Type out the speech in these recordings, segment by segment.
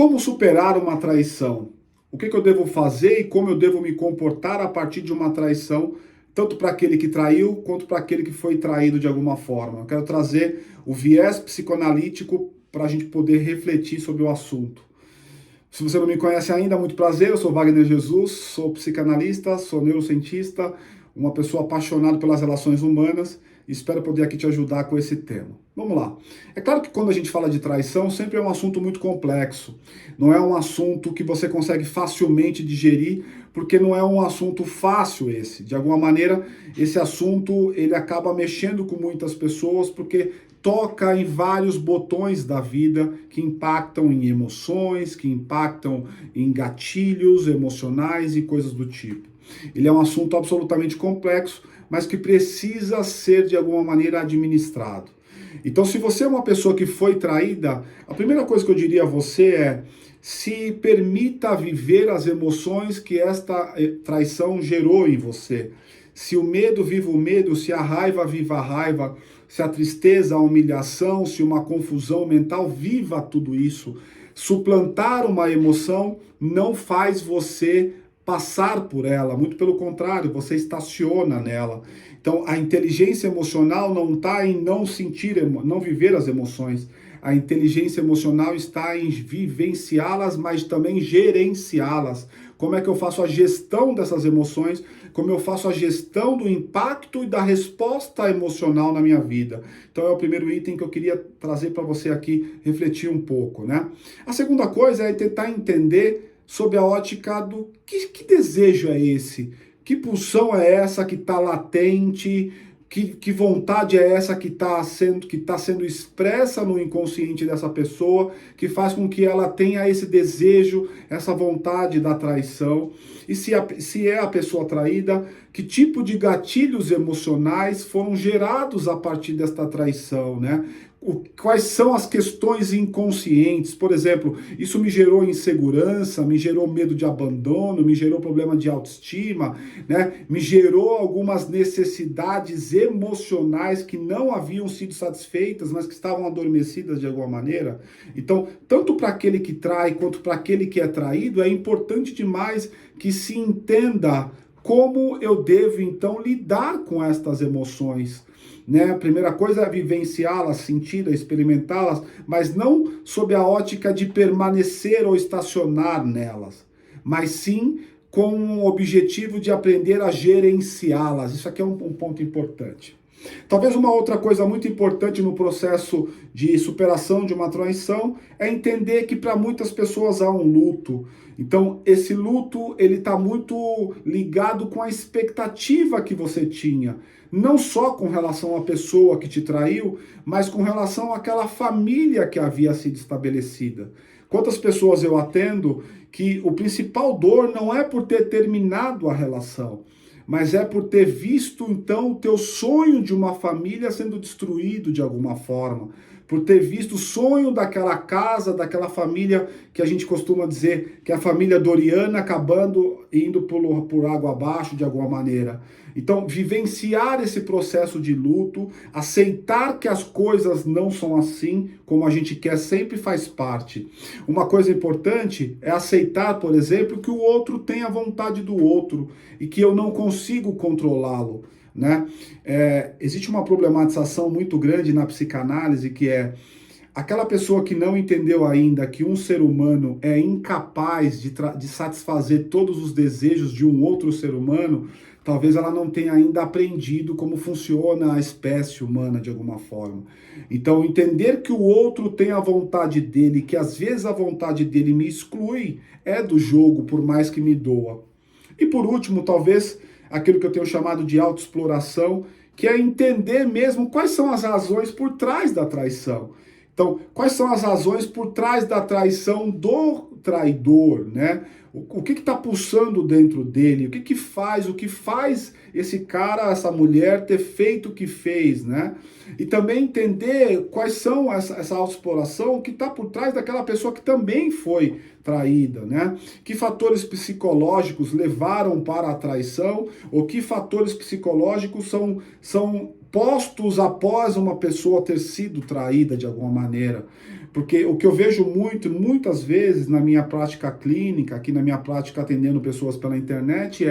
Como superar uma traição? O que eu devo fazer e como eu devo me comportar a partir de uma traição, tanto para aquele que traiu quanto para aquele que foi traído de alguma forma? Eu quero trazer o viés psicoanalítico para a gente poder refletir sobre o assunto. Se você não me conhece ainda, muito prazer, eu sou Wagner Jesus, sou psicanalista, sou neurocientista, uma pessoa apaixonada pelas relações humanas e espero poder aqui te ajudar com esse tema. Vamos lá. É claro que quando a gente fala de traição, sempre é um assunto muito complexo. Não é um assunto que você consegue facilmente digerir, porque não é um assunto fácil esse. De alguma maneira, esse assunto ele acaba mexendo com muitas pessoas, porque toca em vários botões da vida que impactam em emoções, que impactam em gatilhos emocionais e coisas do tipo. Ele é um assunto absolutamente complexo, mas que precisa ser de alguma maneira administrado. Então, se você é uma pessoa que foi traída, a primeira coisa que eu diria a você é: se permita viver as emoções que esta traição gerou em você. Se o medo viva o medo, se a raiva viva a raiva, se a tristeza, a humilhação, se uma confusão mental, viva tudo isso. Suplantar uma emoção não faz você passar por ela, muito pelo contrário, você estaciona nela. Então, a inteligência emocional não está em não sentir, não viver as emoções. A inteligência emocional está em vivenciá-las, mas também gerenciá-las. Como é que eu faço a gestão dessas emoções? Como eu faço a gestão do impacto e da resposta emocional na minha vida? Então é o primeiro item que eu queria trazer para você aqui refletir um pouco, né? A segunda coisa é tentar entender sob a ótica do que desejo é esse? Que pulsão é essa que está latente? Que vontade é essa que está sendo expressa no inconsciente dessa pessoa, que faz com que ela tenha esse desejo, essa vontade da traição? E se é a pessoa traída, que tipo de gatilhos emocionais foram gerados a partir desta traição, né? Quais são as questões inconscientes? Por exemplo, isso me gerou insegurança, me gerou medo de abandono, me gerou problema de autoestima, né? Me gerou algumas necessidades emocionais que não haviam sido satisfeitas, mas que estavam adormecidas de alguma maneira. Então, tanto para aquele que trai quanto para aquele que é traído, é importante demais que se entenda como eu devo então lidar com estas emoções. Né? A primeira coisa é vivenciá-las, senti-las, experimentá-las, mas não sob a ótica de permanecer ou estacionar nelas, mas sim com o objetivo de aprender a gerenciá-las. Isso aqui é um ponto importante. Talvez uma outra coisa muito importante no processo de superação de uma traição é entender que para muitas pessoas há um luto. Então, esse luto ele está muito ligado com a expectativa que você tinha, não só com relação à pessoa que te traiu, mas com relação àquela família que havia sido estabelecida. Quantas pessoas eu atendo que o principal dor não é por ter terminado a relação, mas é por ter visto, então, o teu sonho de uma família sendo destruído de alguma forma, por ter visto o sonho daquela casa, daquela família que a gente costuma dizer que é a família Doriana acabando indo por água abaixo de alguma maneira. Então, vivenciar esse processo de luto, aceitar que as coisas não são assim como a gente quer, sempre faz parte. Uma coisa importante é aceitar, por exemplo, que o outro tem a vontade do outro e que eu não consigo controlá-lo. Né? Existe uma problematização muito grande na psicanálise que é aquela pessoa que não entendeu ainda que um ser humano é incapaz de satisfazer todos os desejos de um outro ser humano. Talvez ela não tenha ainda aprendido como funciona a espécie humana de alguma forma. Então, entender que o outro tem a vontade dele, que às vezes a vontade dele me exclui, é do jogo, por mais que me doa. E por último, talvez aquilo que eu tenho chamado de autoexploração, que é entender mesmo quais são as razões por trás da traição. Então, quais são as razões por trás da traição do traidor, né? O que está pulsando dentro dele? O que faz esse cara, essa mulher ter feito o que fez, né? E também entender quais são essa autoexploração, o que está por trás daquela pessoa que também foi traída, né? Que fatores psicológicos levaram para a traição, ou que fatores psicológicos são postos após uma pessoa ter sido traída de alguma maneira. Porque o que eu vejo muitas vezes na minha prática clínica, aqui na minha prática atendendo pessoas pela internet,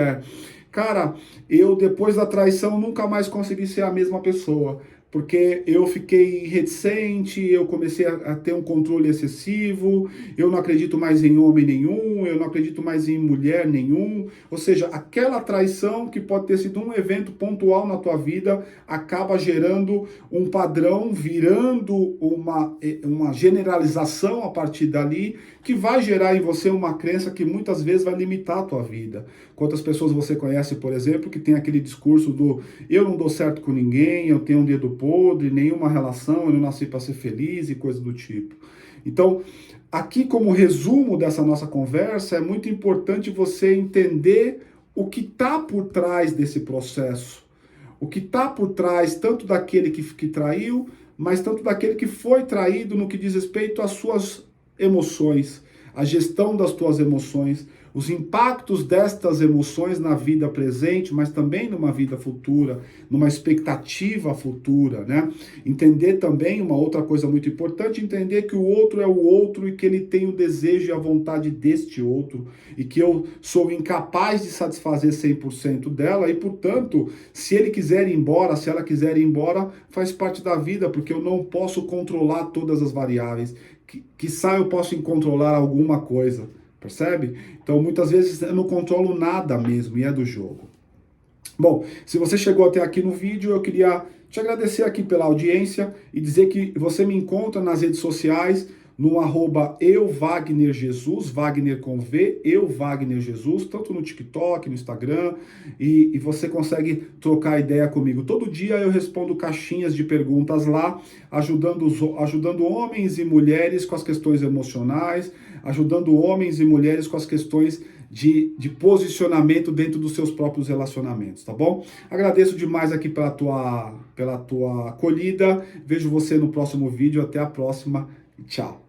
cara, eu depois da traição nunca mais consegui ser a mesma pessoa. Porque eu fiquei reticente, eu comecei a ter um controle excessivo, eu não acredito mais em homem nenhum, eu não acredito mais em mulher nenhum. Ou seja, aquela traição que pode ter sido um evento pontual na tua vida, acaba gerando um padrão, virando uma generalização a partir dali, que vai gerar em você uma crença que muitas vezes vai limitar a tua vida. Quantas pessoas você conhece, por exemplo, que tem aquele discurso do eu não dou certo com ninguém, eu tenho um dedo podre, nenhuma relação, eu não nasci para ser feliz e coisa do tipo. Então, aqui como resumo dessa nossa conversa, é muito importante você entender o que está por trás desse processo. O que está por trás tanto daquele que traiu, mas tanto daquele que foi traído no que diz respeito às suas emoções, a gestão das tuas emoções, os impactos destas emoções na vida presente, mas também numa vida futura, numa expectativa futura, né? Entender também uma outra coisa muito importante, entender que o outro é o outro e que ele tem o desejo e a vontade deste outro e que eu sou incapaz de satisfazer 100% dela e, portanto, se ele quiser ir embora, se ela quiser ir embora, faz parte da vida, porque eu não posso controlar todas as variáveis. Quiçá eu posso controlar alguma coisa, percebe? Então, muitas vezes eu não controlo nada mesmo, e é do jogo. Bom, se você chegou até aqui no vídeo, eu queria te agradecer aqui pela audiência e dizer que você me encontra nas redes sociais, no @euvagnerjesus, Wagner com V, euvagnerjesus, tanto no TikTok, no Instagram, e você consegue trocar ideia comigo. Todo dia eu respondo caixinhas de perguntas lá, ajudando homens e mulheres com as questões emocionais, ajudando homens e mulheres com as questões de posicionamento dentro dos seus próprios relacionamentos, tá bom? Agradeço demais aqui pela tua acolhida, vejo você no próximo vídeo, até a próxima, tchau!